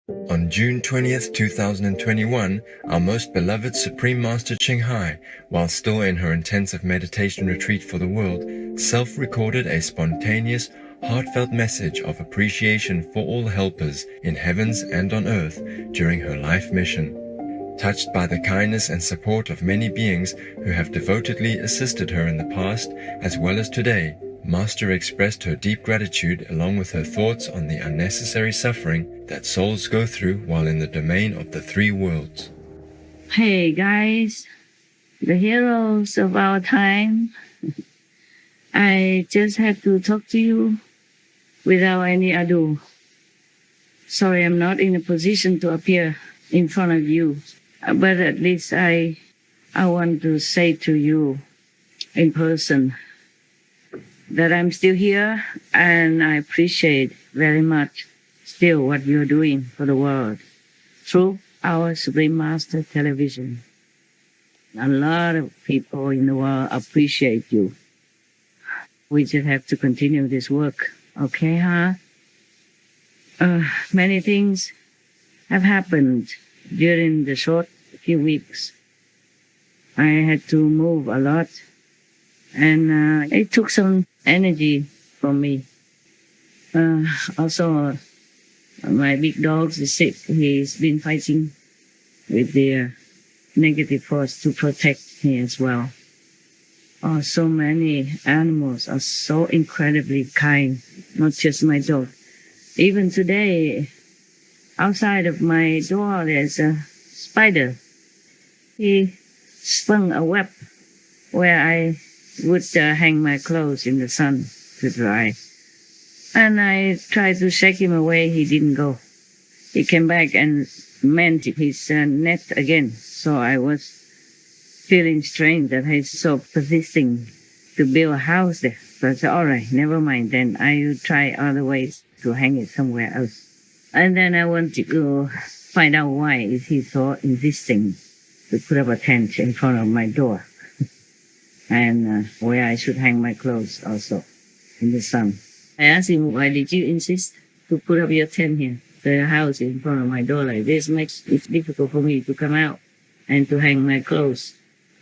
On June 20th, 2021, our most beloved Supreme Master Ching Hai, while still in her intensive meditation retreat for the world, self-recorded a spontaneous, heartfelt message of appreciation for all helpers in heavens and on earth during her life mission. Touched by the kindness and support of many beings who have devotedly assisted her in the past as well as today, Master expressed her deep gratitude along with her thoughts on the unnecessary suffering that souls go through while in the domain of the three worlds. Hey guys, the heroes of our time. I just had to talk to you without any ado. Sorry, I'm not in a position to appear in front of you, but at least I want to say to you in person that I'm still here and I appreciate very much still what you're doing for the world through our Supreme Master Television. A lot of people in the world appreciate you. We just have to continue this work, okay, huh? Many things have happened during the short few weeks. I had to move a lot, and it took some energy from me. Also, my big dog is sick. He's been fighting with the negative force to protect me as well. Oh, so many animals are so incredibly kind, not just my dog. Even today, outside of my door, there's a spider. He spun a web where I would hang my clothes in the sun to dry. And I tried to shake him away. He didn't go. He came back and mended his net again. So I was feeling strange that he's so persisting to build a house there. So I said, all right, never mind. Then I will try other ways to hang it somewhere else. And then I want to go find out why is he so insisting to put up a tent in front of my door. And where I should hang my clothes also in the sun. I asked him, why did you insist to put up your tent here, the house in front of my door like this? Makes it difficult for me to come out and to hang my clothes.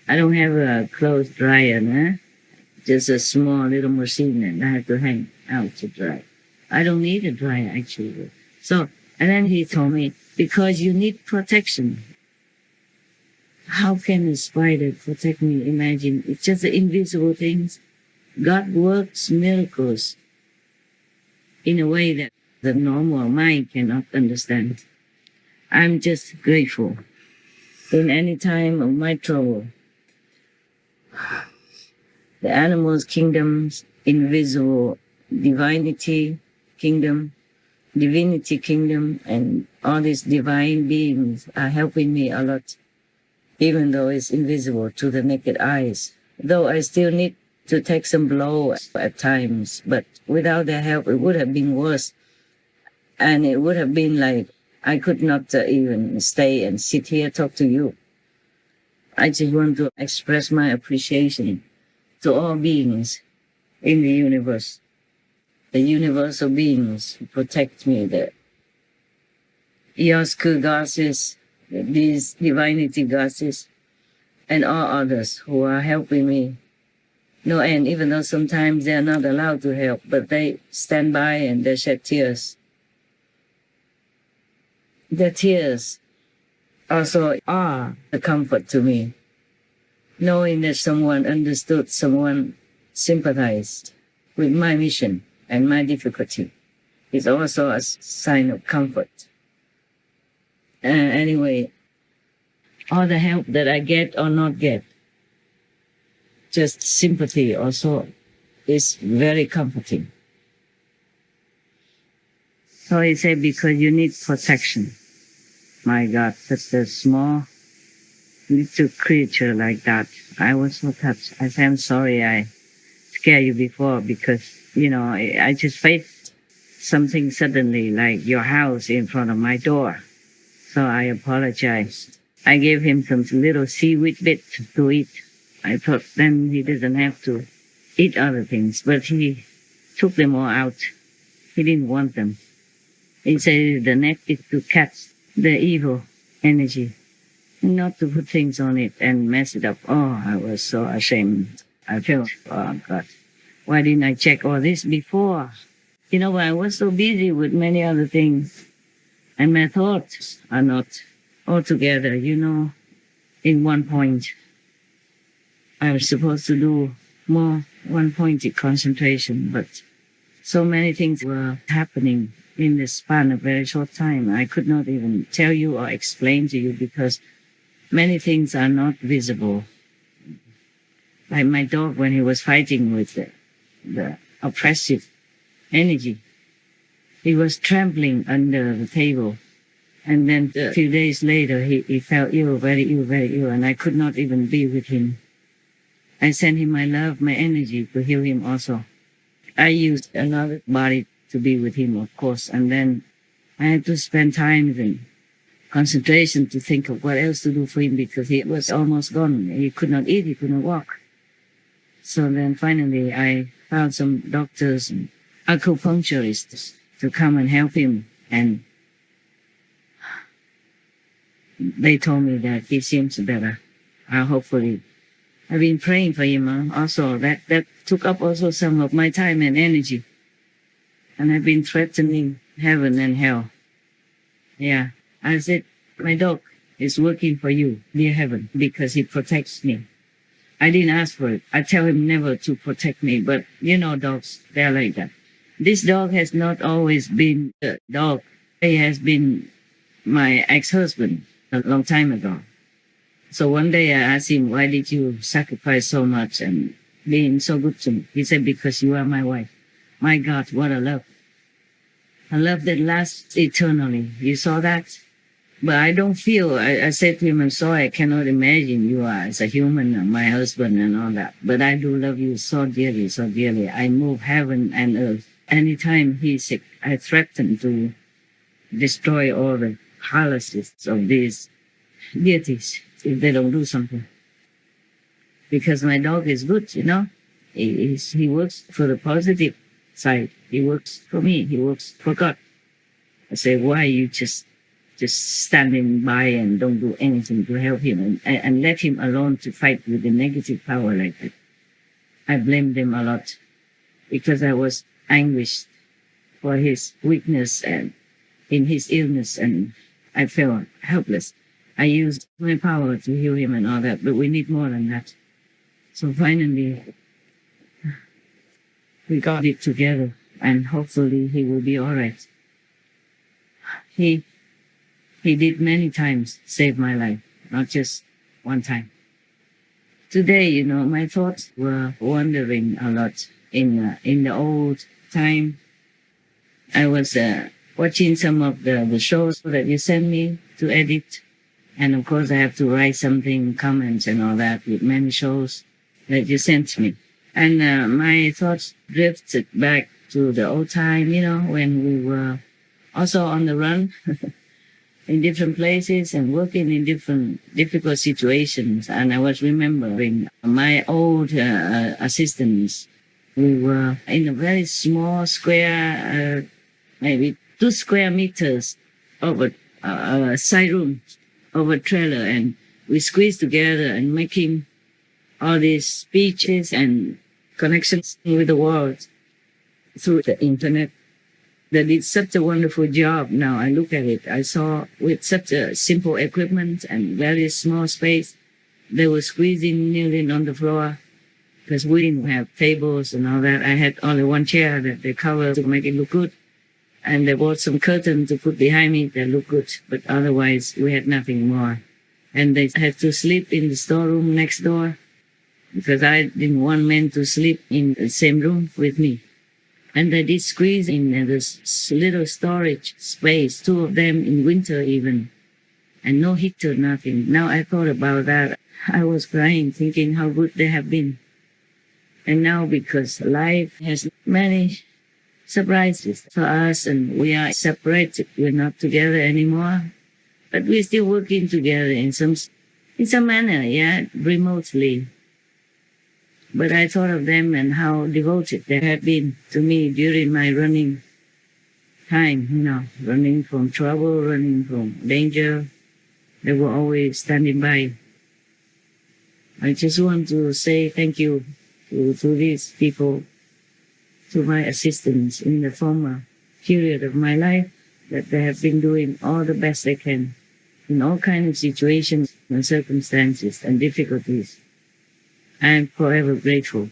I don't have a clothes dryer, just a small little machine and I have to hang out to dry. I don't need a dryer actually. So, and then he told me, because you need protection. How can a spider protect me? Imagine, it's just the invisible things. God works miracles in a way that the normal mind cannot understand. I'm just grateful. In any time of my trouble, the animals' kingdoms, invisible divinity kingdom, divinity kingdom, and all these divine beings are helping me a lot. Even though it's invisible to the naked eyes. Though I still need to take some blow at times, but without their help, it would have been worse. And it would have been like, I could not even stay and sit here talk to you. I just want to express my appreciation to all beings in the universe. The universal beings who protect me, the Yosku goddesses, these divinity goddesses, and all others who are helping me. No end, even though sometimes they are not allowed to help, but they stand by and they shed tears. The tears also are a comfort to me, knowing that someone understood, someone sympathized with my mission and my difficulty is also a sign of comfort. Anyway, all the help that I get or not get, just sympathy also is very comforting. So he said, because you need protection. My God, such a small little creature like that. I was so touched. I said, I'm sorry I scared you before because, I just faced something suddenly like your house in front of my door. So I apologized. I gave him some little seaweed bits to eat. I thought then he doesn't have to eat other things, but he took them all out. He didn't want them. He said the net is to catch the evil energy, not to put things on it and mess it up. Oh, I was so ashamed. I felt, oh God, why didn't I check all this before? You know, I was so busy with many other things, and my thoughts are not all together, you know, in one point. I was supposed to do more one-pointed concentration, but so many things were happening in the span of a very short time. I could not even tell you or explain to you because many things are not visible. Like my dog, when he was fighting with the oppressive energy, he was trampling under the table. And then a few days later, he felt ill, very ill, very ill, and I could not even be with him. I sent him my love, my energy to heal him also. I used another body to be with him, of course, and then I had to spend time in concentration to think of what else to do for him because he was almost gone. He could not eat, he could not walk. So then finally I found some doctors and acupuncturists to come and help him, and they told me that he seems better. Hopefully. I've been praying for him also. That took up also some of my time and energy. And I've been threatening heaven and hell. Yeah. I said, my dog is working for you, dear heaven, because he protects me. I didn't ask for it. I tell him never to protect me, but you know dogs, they're like that. This dog has not always been a dog. He has been my ex-husband a long time ago. So one day I asked him, why did you sacrifice so much and being so good to me? He said, because you are my wife. My God, what a love. A love that lasts eternally. You saw that? But I don't feel, I said to him, I'm sorry, I cannot imagine you are as a human, my husband and all that. But I do love you so dearly, so dearly. I move heaven and earth. Anytime he's sick, I threaten to destroy all the palaces of these deities if they don't do something. Because my dog is good, you know. He works for the positive side. He works for me. He works for God. I say, why you just standing by and don't do anything to help him and let him alone to fight with the negative power like that? I blamed him a lot because I was anguished for his weakness and in his illness, and I felt helpless. I used my power to heal him and all that, but we need more than that. So finally, we got it together, and hopefully he will be all right. He did many times save my life, not just one time. Today, you know, my thoughts were wandering a lot. In the old time, I was watching some of the shows that you sent me to edit. And of course, I have to write something, comments and all that with many shows that you sent me. And my thoughts drifted back to the old time, you know, when we were also on the run in different places and working in different difficult situations. And I was remembering my old assistants. We were in a very small square, maybe 2 square meters of a side room of a trailer, and we squeezed together and making all these speeches and connections with the world through the internet. They did such a wonderful job. Now I look at it, I saw with such a simple equipment and very small space, they were squeezing, kneeling on the floor because we didn't have tables and all that. I had only one chair that they covered to make it look good. And they bought some curtains to put behind me that looked good, but otherwise we had nothing more. And they had to sleep in the storeroom next door because I didn't want men to sleep in the same room with me. And they did squeeze in this little storage space, 2 of them in winter even, and no heater, nothing. Now I thought about that. I was crying, thinking how good they have been. And now because life has many surprises for us and we are separated, we're not together anymore, but we're still working together in some manner, yeah, remotely. But I thought of them and how devoted they had been to me during my running time, running from trouble, running from danger. They were always standing by. I just want to say thank you to these people, to my assistants in the former period of my life, that they have been doing all the best they can in all kinds of situations and circumstances and difficulties. I am forever grateful.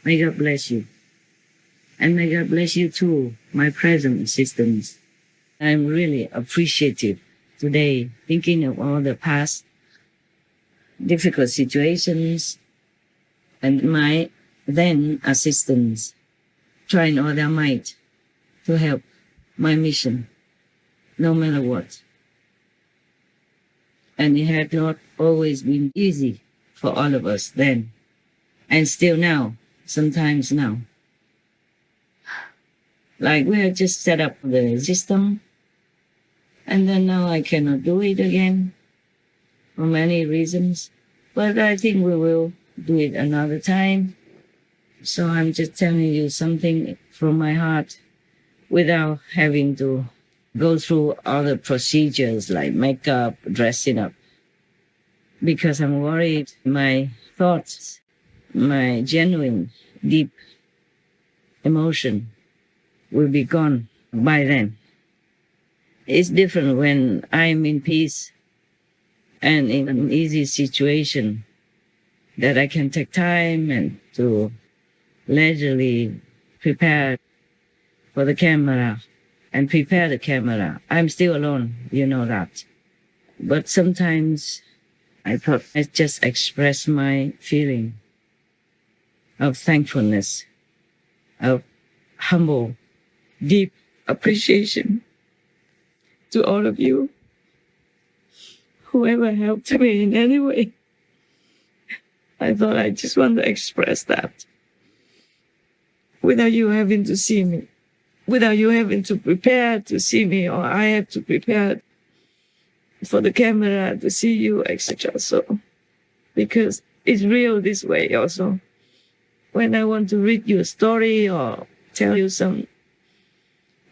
May God bless you. And may God bless you too, my present assistants. I'm really appreciative today, thinking of all the past difficult situations and my then assistants trying all their might to help my mission, no matter what. And it had not always been easy for all of us then, and still now, sometimes now. Like we have just set up the system, and then now I cannot do it again for many reasons. But I think we will do it another time. So I'm just telling you something from my heart without having to go through all the procedures like makeup, dressing up. Because I'm worried my thoughts, my genuine, deep emotion will be gone by then. It's different when I'm in peace and in an easy situation that I can take time and to leisurely prepare for the camera and prepare the camera. I'm still alone, you know that. But sometimes I thought I'd just express my feeling of thankfulness, of humble, deep appreciation to all of you, whoever helped me in any way. I thought I just want to express that without you having to see me, without you having to prepare to see me, or I have to prepare for the camera to see you, etc. So, because it's real this way also. When I want to read you a story or tell you some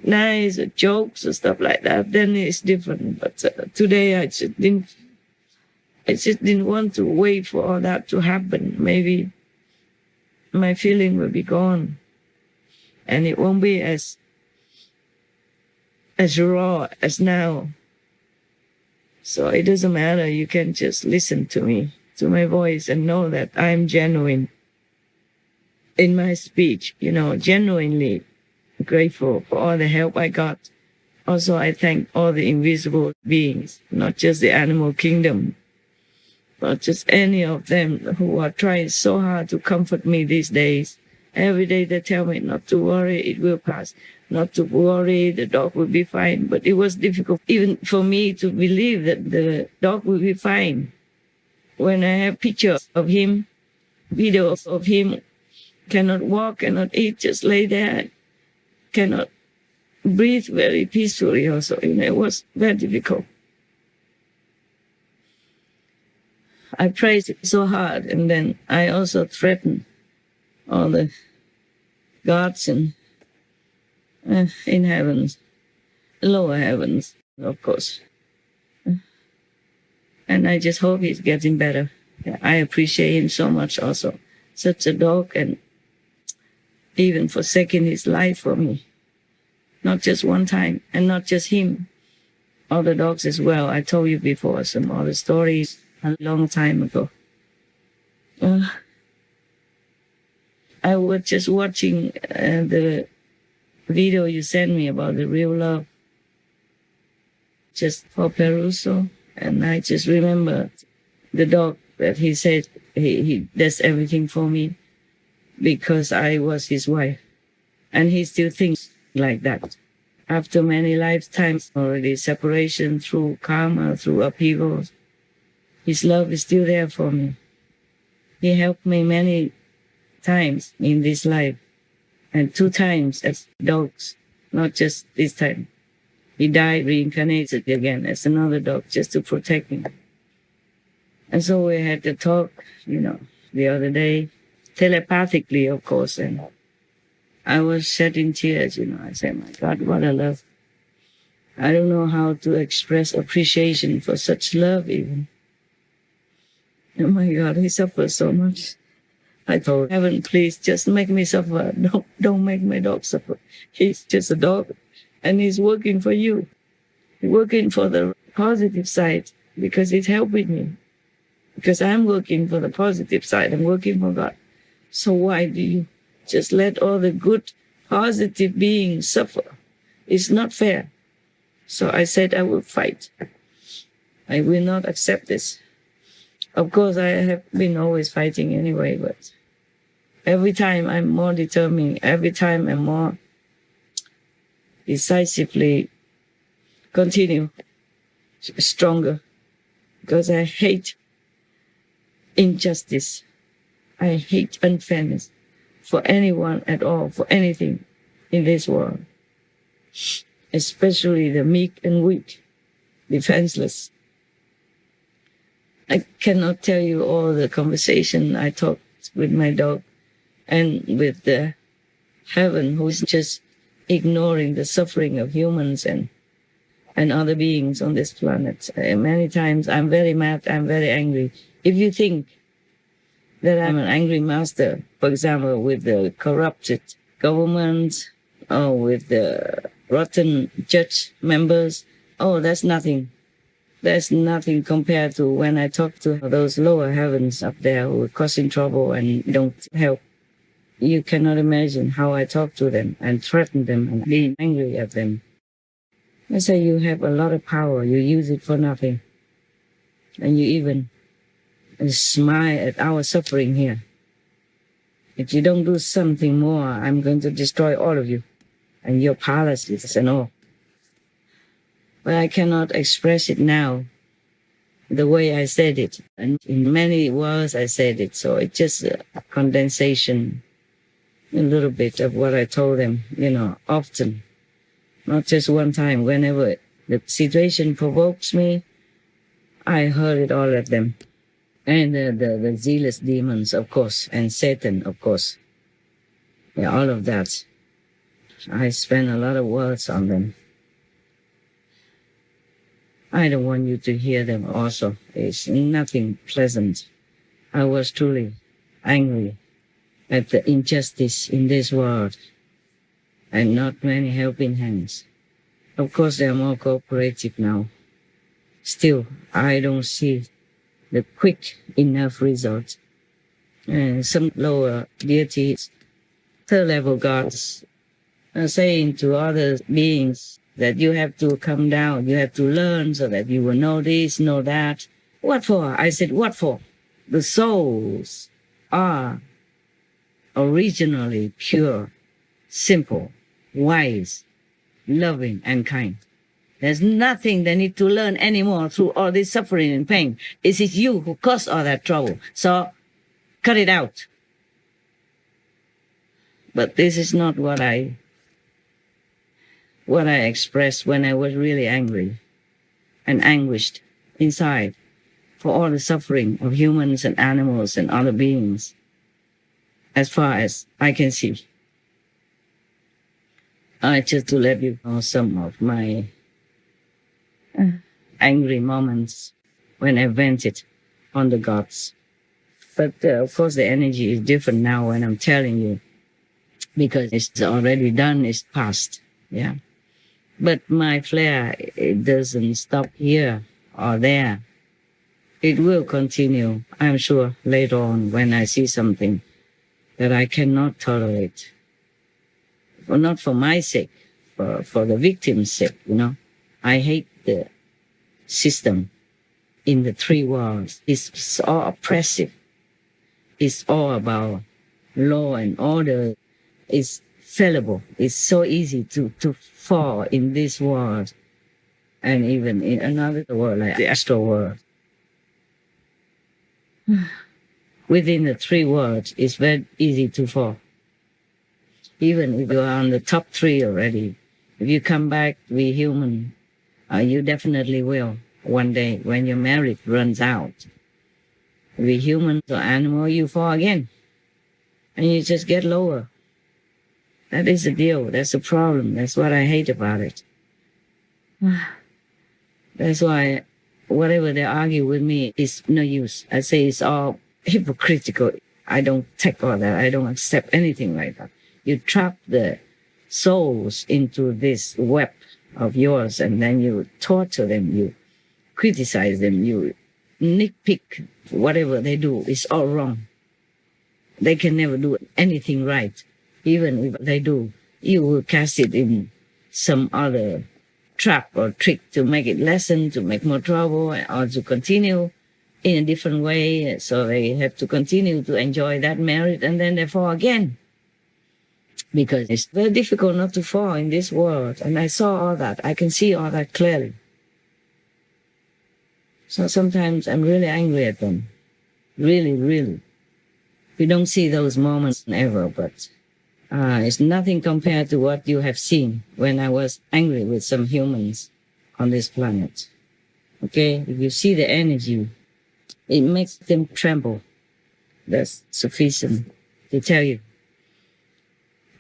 nice jokes or stuff like that, then it's different. But today I just didn't want to wait for all that to happen. Maybe my feeling will be gone, and it won't be as raw as now. So it doesn't matter. You can just listen to me, to my voice, and know that I'm genuine in my speech, genuinely grateful for all the help I got. Also, I thank all the invisible beings, not just the animal kingdom, not just any of them who are trying so hard to comfort me these days. Every day they tell me not to worry, it will pass. Not to worry, the dog will be fine. But it was difficult even for me to believe that the dog will be fine. When I have pictures of him, videos of him, cannot walk, cannot eat, just lay there, cannot breathe very peacefully also. It was very difficult. I prayed so hard, and then I also threatened all the gods in heavens, lower heavens, of course. And I just hope he's getting better. I appreciate him so much also. Such a dog, and even forsaking his life for me. Not just one time, and not just him. Other dogs as well. I told you before some other stories a long time ago. I was just watching the video you sent me about the real love, just for Peruso, and I just remember the dog that he said he does everything for me because I was his wife, and he still thinks like that. After many lifetimes already, separation through karma, through upheavals, his love is still there for me. He helped me many times in this life, and 2 times as dogs, not just this time. He died, reincarnated again as another dog just to protect me. And so we had to talk, the other day, telepathically, of course, and I was shedding tears, I said, my God, what a love. I don't know how to express appreciation for such love even. Oh my God, he suffers so much. I told heaven, please just make me suffer. Don't make my dog suffer. He's just a dog and he's working for you. He's working for the positive side because it's helping me. Because I'm working for the positive side. I'm working for God. So why do you just let all the good, positive beings suffer? It's not fair. So I said I will fight. I will not accept this. Of course, I have been always fighting anyway, but every time I'm more determined, every time I'm more decisively continue stronger, because I hate injustice. I hate unfairness for anyone at all, for anything in this world, especially the meek and weak, defenseless. I cannot tell you all the conversation I talked with my dog and with the heaven, who's just ignoring the suffering of humans and other beings on this planet. Many times I'm very mad, I'm very angry. If you think that I'm an angry master, for example, with the corrupted government or with the rotten judge members, oh, that's nothing. That's nothing compared to when I talk to those lower heavens up there who are causing trouble and don't help. You cannot imagine how I talk to them and threaten them and be angry at them. I say, you have a lot of power. You use it for nothing. And you even smile at our suffering here. If you don't do something more, I'm going to destroy all of you and your palaces and all. But I cannot express it now the way I said it. And in many words I said it, so it's just a condensation, a little bit of what I told them, often. Not just one time. Whenever the situation provokes me, I hurl it all at them. And the zealous demons, of course, and Satan, of course. Yeah, all of that. I spend a lot of words on them. I don't want you to hear them also. It's nothing pleasant. I was truly angry at the injustice in this world and not many helping hands. Of course, they are more cooperative now. Still, I don't see the quick enough result. And some lower deities, third-level gods, are saying to other beings that you have to come down, you have to learn so that you will know this, know that. What for? I said, what for? The souls are originally pure, simple, wise, loving, and kind. There's nothing they need to learn anymore through all this suffering and pain. It is you who caused all that trouble. So, cut it out. But this is not what I expressed when I was really angry and anguished inside for all the suffering of humans and animals and other beings, as far as I can see. Just to let you know some of my angry moments when I vented on the gods. But of course the energy is different now when I'm telling you, because it's already done, it's past, yeah. But my flare, it doesn't stop here or there. It will continue, I'm sure, later on when I see something that I cannot tolerate. Well, not for my sake, for the victim's sake, I hate the system in the three worlds. It's all oppressive. It's all about law and order. It's fallible. It's so easy to fall in this world and even in another world like the astral world. Within the three worlds, it's very easy to fall. Even if you are on the top three already, if you come back to be human, you definitely will one day when your merit runs out. Be human or animal, you fall again. And you just get lower That is the deal. That's the problem. That's what I hate about it. That's why whatever they argue with me is no use. I say it's all hypocritical. I don't take all that. I don't accept anything like that. You trap the souls into this web of yours, and then you torture them, you criticize them, you nitpick whatever they do. It's all wrong. They can never do anything right. Even if they do, you will cast it in some other trap or trick to make it lessen, to make more trouble, or to continue in a different way. So they have to continue to enjoy that merit, and then they fall again. Because it's very difficult not to fall in this world. And I saw all that. I can see all that clearly. So sometimes I'm really angry at them. Really, really. We don't see those moments ever, but it's nothing compared to what you have seen when I was angry with some humans on this planet. Okay? If you see the energy, it makes them tremble. That's sufficient to tell you.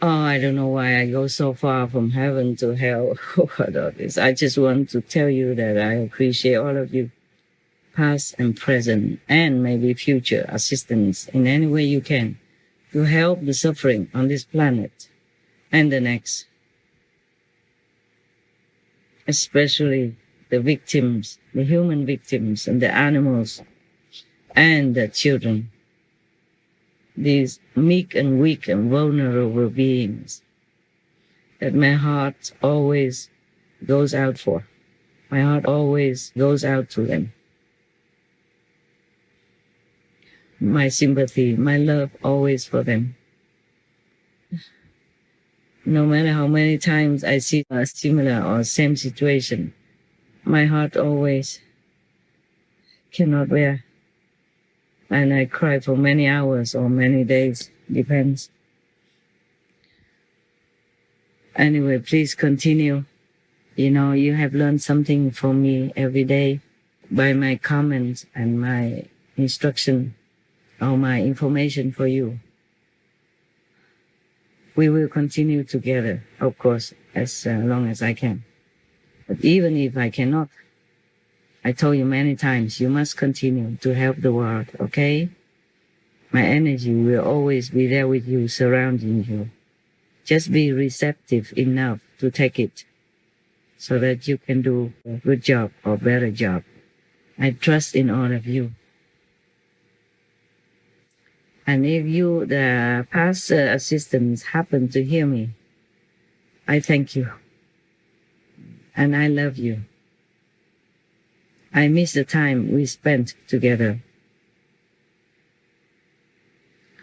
Oh, I don't know why I go so far from heaven to hell. What all this? I just want to tell you that I appreciate all of you, past and present, and maybe future assistance in any way you can to help the suffering on this planet and the next. Especially the victims, the human victims and the animals and the children. These meek and weak and vulnerable beings that my heart always goes out for. My heart always goes out to them. My sympathy, my love always for them. No matter how many times I see a similar or same situation, my heart always cannot bear. And I cry for many hours or many days, depends. Anyway, please continue. You know, you have learned something from me every day by my comments and my instruction or my information for you. We will continue together, of course, as long as I can. But even if I cannot, I told you many times, you must continue to help the world, okay? My energy will always be there with you, surrounding you. Just be receptive enough to take it so that you can do a good job or better job. I trust in all of you. And if you, the past assistants, happen to hear me, I thank you. And I love you. I miss the time we spent together.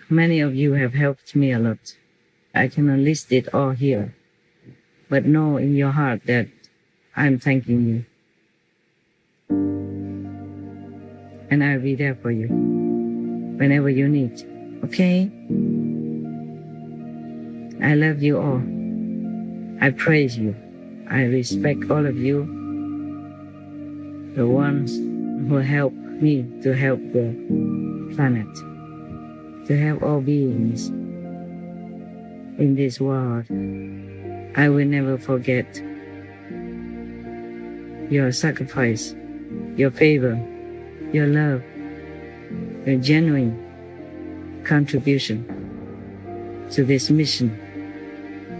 Many of you have helped me a lot. I cannot list it all here, but know in your heart that I'm thanking you. And I'll be there for you whenever you need, okay? I love you all. I praise you. I respect all of you. The ones who help me to help the planet, to help all beings in this world. I will never forget your sacrifice, your favor, your love, your genuine contribution to this mission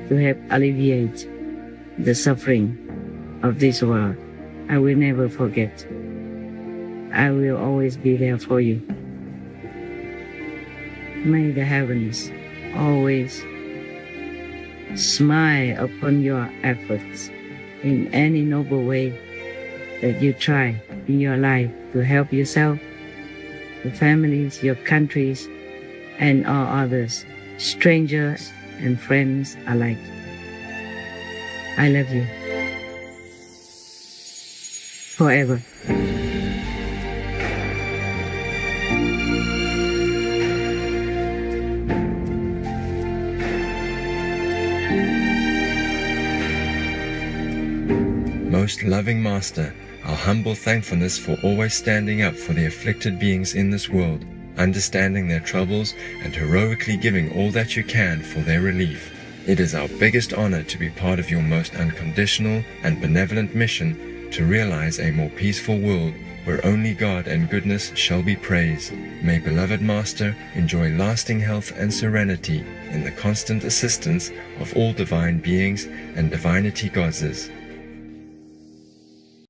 to help alleviate the suffering of this world. I will never forget. I will always be there for you. May the heavens always smile upon your efforts in any noble way that you try in your life to help yourself, your families, your countries, and all others, strangers and friends alike. I love you. Forever. Most loving Master, our humble thankfulness for always standing up for the afflicted beings in this world, understanding their troubles and heroically giving all that you can for their relief. It is our biggest honor to be part of your most unconditional and benevolent mission to realize a more peaceful world where only God and goodness shall be praised. May beloved Master enjoy lasting health and serenity in the constant assistance of all divine beings and divinity goddesses.